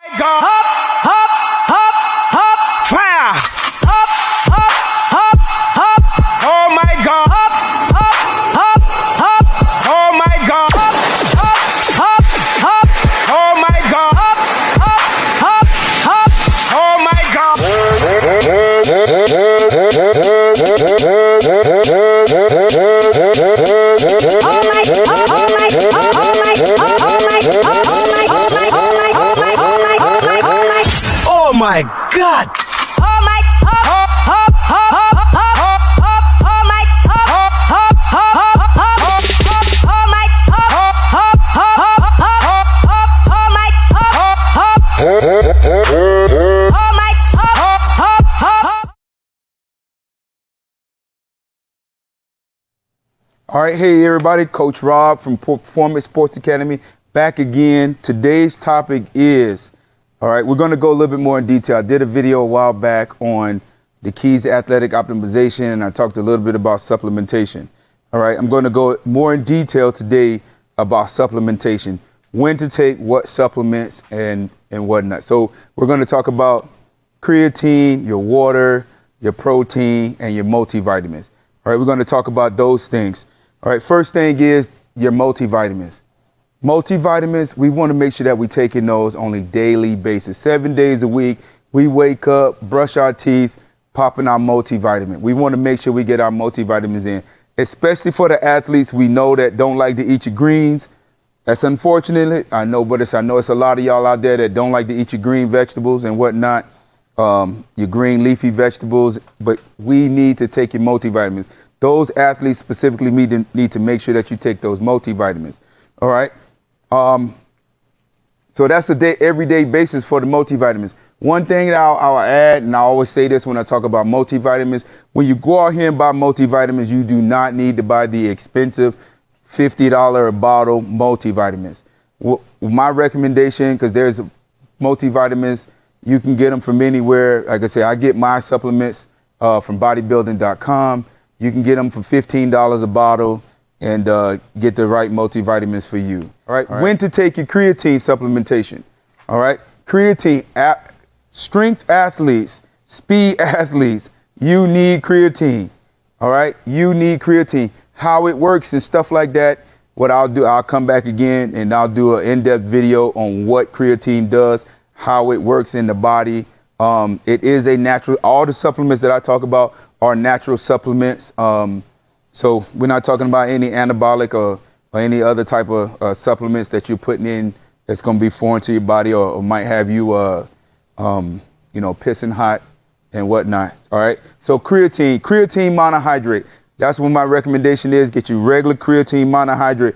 Go. Hop, hop, hop, hop. Fire. Hop, hop, hop, hop. Oh my God. Hop, hop, hop, hop. Oh my God. Hop, hop, hop, hop. Oh my God. Hop, hop, hop, hop. Oh my God. Oh my God! Oh my hop hop hop hop hop hop hop oh my hop hop hop hop hop oh my hop hop hop hop hop oh my hop hop oh my hop hop hop. All right, hey everybody, Coach Rob from Performance Sports Academy back again. Today's topic is, all right, we're going to go a little bit more in detail. I did a video a while back on the keys to athletic optimization, and I talked a little bit about supplementation. All right, I'm going to go more in detail today about supplementation, when to take what supplements and whatnot. So we're going to talk about creatine, your water, your protein, and your multivitamins. All right, we're going to talk about those things. All right, first thing is your multivitamins. Multivitamins, we want to make sure that we're taking those on a daily basis. 7 days a week, we wake up, brush our teeth, popping our multivitamin. We want to make sure we get our multivitamins in, especially for the athletes we know that don't like to eat your greens. That's unfortunate, I know, but I know it's a lot of y'all out there that don't like to eat your green vegetables and whatnot, your green leafy vegetables, but we need to take your multivitamins. Those athletes specifically need to make sure that you take those multivitamins. All right. So that's a everyday basis for the multivitamins. One thing that I'll add, and I always say this when I talk about multivitamins, when you go out here and buy multivitamins, you do not need to buy the expensive $50 a bottle multivitamins. My recommendation, because there's multivitamins, you can get them from anywhere. Like I say, I get my supplements from bodybuilding.com. You can get them for $15 a bottle and get the right multivitamins for you. All right. When to take your creatine supplementation. All right. Creatine, strength athletes, speed athletes, you need creatine. All right. You need creatine. How it works and stuff like that. What I'll do, I'll come back again and I'll do an in-depth video on what creatine does, how it works in the body. It is a natural, all the supplements that I talk about are natural supplements. So we're not talking about any anabolic or any other type of supplements that you're putting in that's going to be foreign to your body or might have you, pissing hot and whatnot. All right. So creatine monohydrate. That's what my recommendation is. Get you regular creatine monohydrate.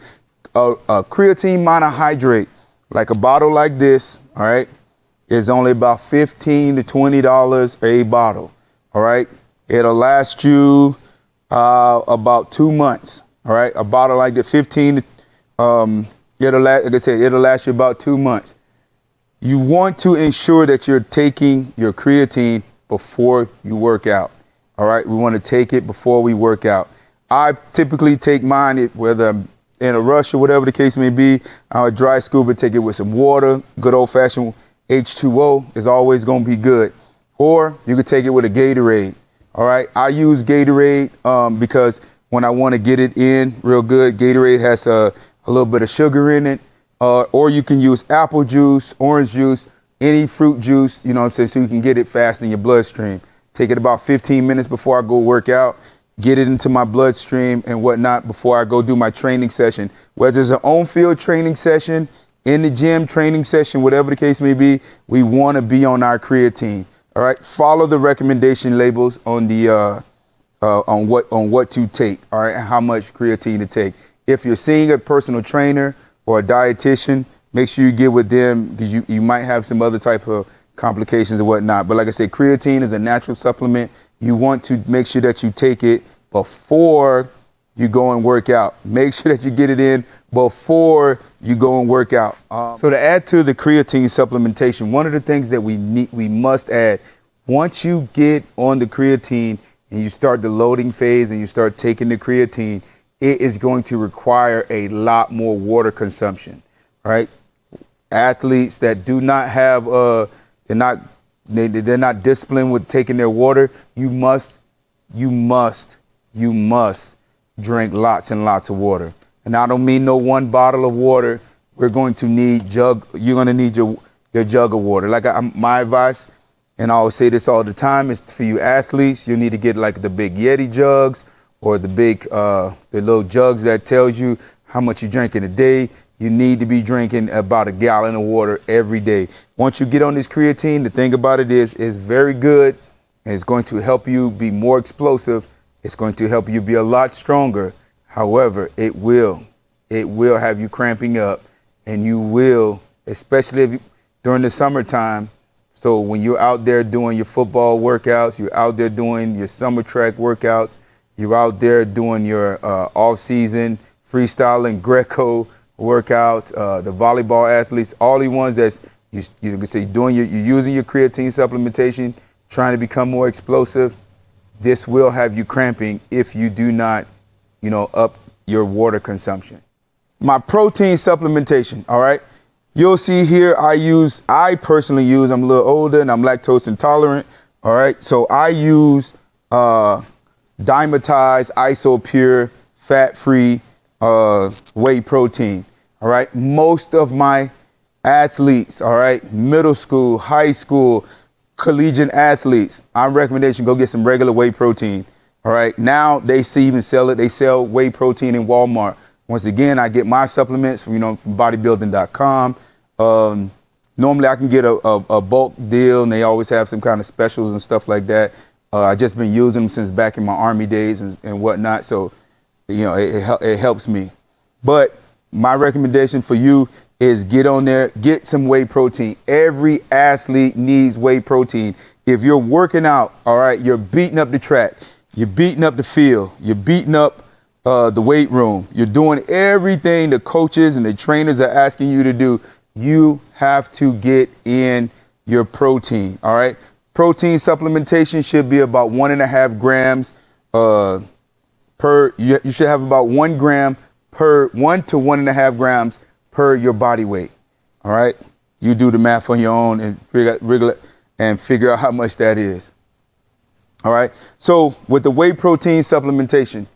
Creatine monohydrate, like a bottle like this, all right, is only about $15 to $20 a bottle. All right. It'll last you about 2 months. All right. A bottle like the 15, it'll last you about 2 months. You want to ensure that you're taking your creatine before you work out. All right. We want to take it before we work out. I typically take mine, whether I'm in a rush or whatever the case may be. I dry scuba, take it with some water. Good old fashioned H2O is always going to be good. Or you could take it with a Gatorade. All right. I use Gatorade because when I want to get it in real good, Gatorade has a little bit of sugar in it. Or you can use apple juice, orange juice, any fruit juice, you know what I'm saying, so you can get it fast in your bloodstream. Take it about 15 minutes before I go work out, get it into my bloodstream and whatnot before I go do my training session. Whether it's an on-field training session, in the gym training session, whatever the case may be, we want to be on our creatine. All right. Follow the recommendation labels on the on what to take. All right. And how much creatine to take. If you're seeing a personal trainer or a dietitian, make sure you get with them because you might have some other type of complications and whatnot. But like I said, creatine is a natural supplement. You want to make sure that you take it before you go and work out. Make sure that you get it in before you go and work out. So to add to the creatine supplementation, one of the things that we must add, once you get on the creatine and you start the loading phase and you start taking the creatine, it is going to require a lot more water consumption, right? athletes that do not have they're not disciplined with taking their water, you must drink lots and lots of water. And I don't mean no one bottle of water. You're going to need your jug of water. Like my advice, and I always say this all the time, is for you athletes, you need to get like the big Yeti jugs or the little jugs that tells you how much you drink in a day. You need to be drinking about a gallon of water every day. Once you get on this creatine, the thing about it is it's very good, and it's going to help you be more explosive. It's going to help you be a lot stronger. However, it will have you cramping up, and you will, especially during the summertime. So when you're out there doing your football workouts, you're out there doing your summer track workouts, you're out there doing your off-season freestyling Greco workouts, the volleyball athletes, all the ones that's you can say you're using your creatine supplementation, trying to become more explosive. This will have you cramping if you do not, up your water consumption. My protein supplementation, all right? You'll see here I personally use, I'm a little older and I'm lactose intolerant, all right? So I use Dimetized, Isopure, fat-free whey protein, all right? Most of my athletes, all right, middle school, high school, collegiate athletes, I'm recommendation, go get some regular whey protein, all right? Now they even sell it. They sell whey protein in Walmart. Once again, I get my supplements from bodybuilding.com. Normally I can get a bulk deal, and they always have some kind of specials and stuff like that. I just been using them since back in my Army days and whatnot. So, it helps me. But my recommendation for you is get on there, get some whey protein. Every athlete needs whey protein. If you're working out, all right, you're beating up the track, you're beating up the field, you're beating up the weight room, you're doing everything the coaches and the trainers are asking you to do, you have to get in your protein, all right? Protein supplementation should be about 1.5 grams per, you should have about 1 to 1.5 grams per your body weight, all right? You do the math on your own and figure out how much that is, all right? So with the whey protein supplementation,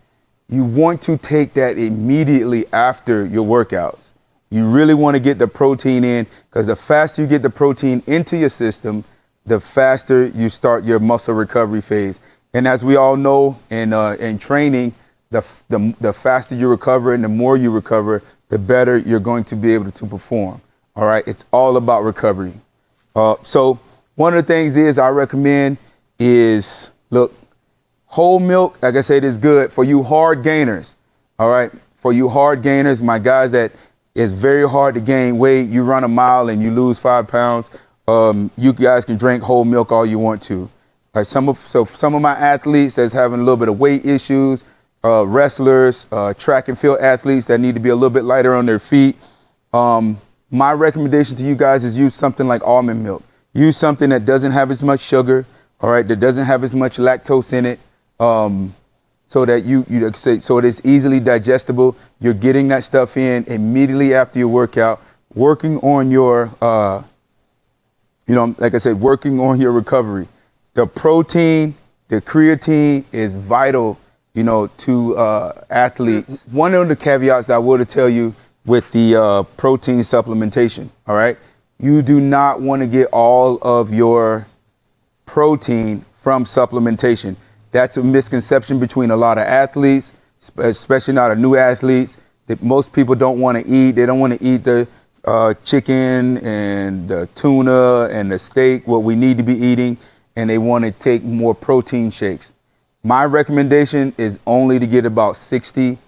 you want to take that immediately after your workouts. You really want to get the protein in, because the faster you get the protein into your system, the faster you start your muscle recovery phase. And as we all know in training, the faster you recover and the more you recover, the better you're going to be able to perform. All right. It's all about recovery. So one of the things I recommend is, look, whole milk, like I said, is good for you hard gainers. All right. For you hard gainers, my guys that it's very hard to gain weight. You run a mile and you lose 5 pounds. You guys can drink whole milk all you want to. Like some of my athletes that's having a little bit of weight issues, wrestlers, track and field athletes that need to be a little bit lighter on their feet. My recommendation to you guys is use something like almond milk. Use something that doesn't have as much sugar, all right, that doesn't have as much lactose in it, so that so it is easily digestible. You're getting that stuff in immediately after your workout, working on your, like I said, working on your recovery. The protein, the creatine is vital, to athletes. One of the caveats I will tell you with the protein supplementation, all right, you do not want to get all of your protein from supplementation. That's a misconception between a lot of athletes, especially not new athletes, that most people don't want to eat. They don't want to eat the chicken and the tuna and the steak, what we need to be eating, and they want to take more protein shakes. My recommendation is only to get about 60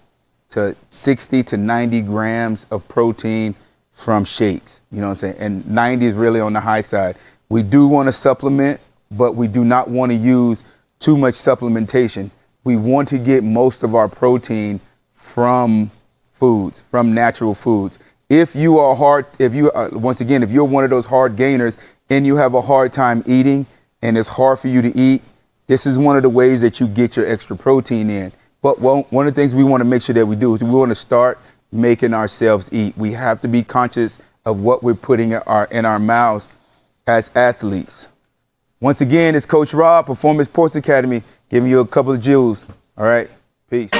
to 90 grams of protein from shakes. You know what I'm saying? And 90 is really on the high side. We do want to supplement, but we do not want to use too much supplementation. We want to get most of our protein from foods, from natural foods. If you are once again, if you're one of those hard gainers and you have a hard time eating and it's hard for you to eat, this is one of the ways that you get your extra protein in. But one of the things we want to make sure that we do is we want to start making ourselves eat. We have to be conscious of what we're putting in our mouths as athletes. Once again, it's Coach Rob, Performance Sports Academy, giving you a couple of jewels. All right, peace.